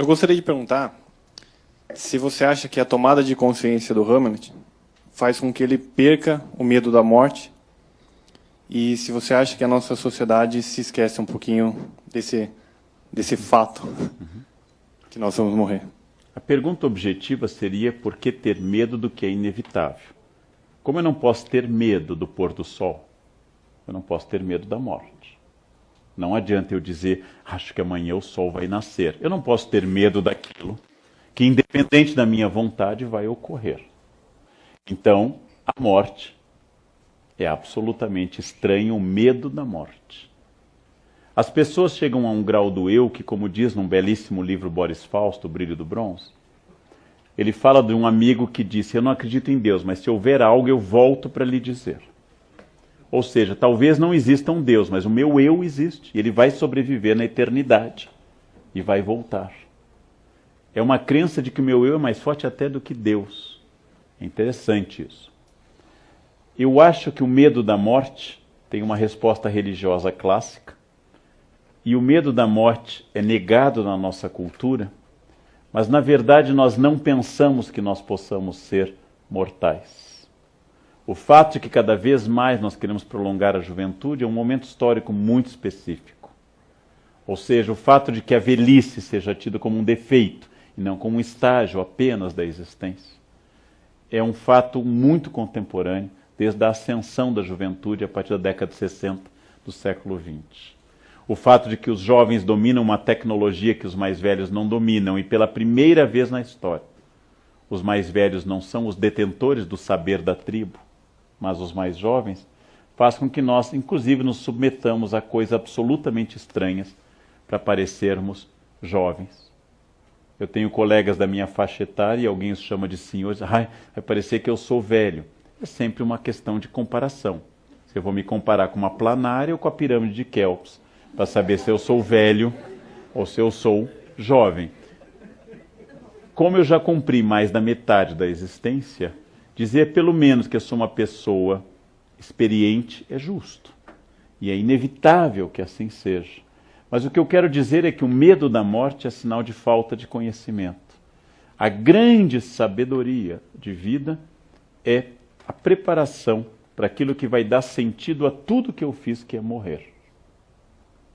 Eu gostaria de perguntar se você acha que a tomada de consciência do Hamlet faz com que ele perca o medo da morte e se você acha que a nossa sociedade se esquece um pouquinho desse fato que nós vamos morrer. A pergunta objetiva seria por que ter medo do que é inevitável? Como eu não posso ter medo do pôr do sol, eu não posso ter medo da morte. Não adianta eu dizer, acho que amanhã o sol vai nascer. Eu não posso ter medo daquilo que, independente da minha vontade, vai ocorrer. Então, a morte é absolutamente estranho, o medo da morte. As pessoas chegam a um grau do eu que, como diz num belíssimo livro Boris Fausto, O Brilho do Bronze, ele fala de um amigo que disse, eu não acredito em Deus, mas se houver algo eu volto para lhe dizer. Ou seja, talvez não exista um Deus, mas o meu eu existe. E ele vai sobreviver na eternidade e vai voltar. É uma crença de que o meu eu é mais forte até do que Deus. É interessante isso. Eu acho que o medo da morte tem uma resposta religiosa clássica. E o medo da morte é negado na nossa cultura, mas na verdade nós não pensamos que nós possamos ser mortais. O fato de que cada vez mais nós queremos prolongar a juventude é um momento histórico muito específico. Ou seja, o fato de que a velhice seja tida como um defeito e não como um estágio apenas da existência, é um fato muito contemporâneo, desde a ascensão da juventude a partir da década de 60 do século XX. O fato de que os jovens dominam uma tecnologia que os mais velhos não dominam e pela primeira vez na história, os mais velhos não são os detentores do saber da tribo, mas os mais jovens, faz com que nós, inclusive, nos submetamos a coisas absolutamente estranhas para parecermos jovens. Eu tenho colegas da minha faixa etária e alguém os chama de senhores, vai parecer que eu sou velho. É sempre uma questão de comparação. Se eu vou me comparar com uma planária ou com a pirâmide de Kelps, para saber se eu sou velho ou se eu sou jovem. Como eu já cumpri mais da metade da existência, dizer pelo menos que eu sou uma pessoa experiente é justo. E é inevitável que assim seja. Mas o que eu quero dizer é que o medo da morte é sinal de falta de conhecimento. A grande sabedoria de vida é a preparação para aquilo que vai dar sentido a tudo que eu fiz, que é morrer.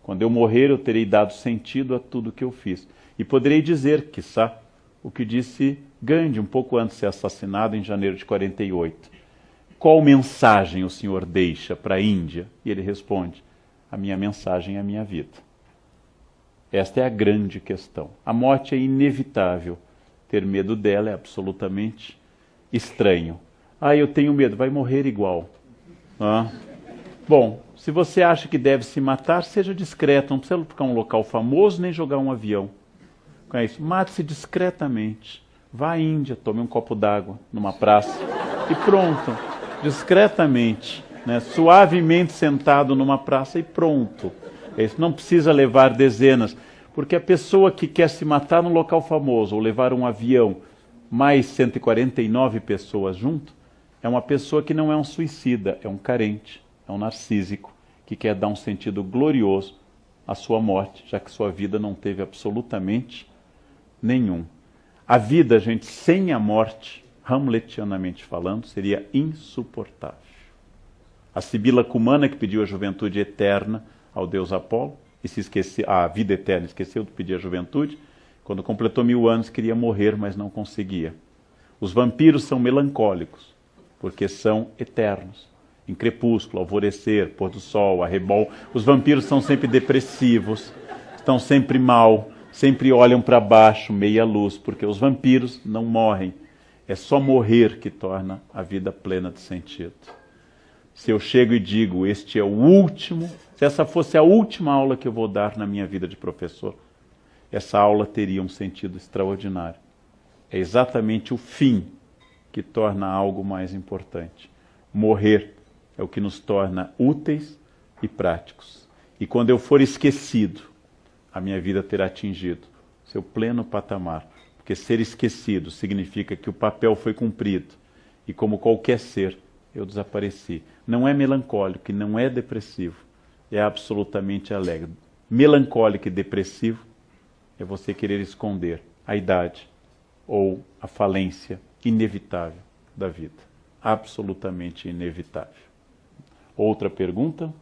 Quando eu morrer, eu terei dado sentido a tudo que eu fiz. E poderei dizer, quiçá, o que disse Gandhi, um pouco antes de ser assassinado, em janeiro de 48. Qual mensagem o senhor deixa para a Índia? E ele responde, a minha mensagem é a minha vida. Esta é a grande questão. A morte é inevitável. Ter medo dela é absolutamente estranho. Eu tenho medo, vai morrer igual. Bom, se você acha que deve se matar, seja discreto, não precisa ficar em um local famoso nem jogar um avião. Com isso, mate-se discretamente. Vá à Índia, tome um copo d'água numa praça e pronto, discretamente, né? Suavemente sentado numa praça e pronto. Isso não precisa levar dezenas, porque a pessoa que quer se matar num local famoso ou levar um avião, mais 149 pessoas junto, é uma pessoa que não é um suicida, é um carente, é um narcísico, que quer dar um sentido glorioso à sua morte, já que sua vida não teve absolutamente nenhum. A vida, gente, sem a morte, hamletianamente falando, seria insuportável. A Sibila Cumana, que pediu a juventude eterna ao deus Apolo, e se esqueceu, a vida eterna, esqueceu de pedir a juventude, quando completou 1000 anos queria morrer, mas não conseguia. Os vampiros são melancólicos, porque são eternos. Em crepúsculo, alvorecer, pôr do sol, arrebol, os vampiros são sempre depressivos, estão sempre mal, sempre olham para baixo, meia luz, porque os vampiros não morrem. É só morrer que torna a vida plena de sentido. Se eu chego e digo, este é o último, se essa fosse a última aula que eu vou dar na minha vida de professor, essa aula teria um sentido extraordinário. É exatamente o fim que torna algo mais importante. Morrer é o que nos torna úteis e práticos. E quando eu for esquecido, a minha vida terá atingido seu pleno patamar. Porque ser esquecido significa que o papel foi cumprido. E como qualquer ser, eu desapareci. Não é melancólico e não é depressivo. É absolutamente alegre. Melancólico e depressivo é você querer esconder a idade ou a falência inevitável da vida. Absolutamente inevitável. Outra pergunta?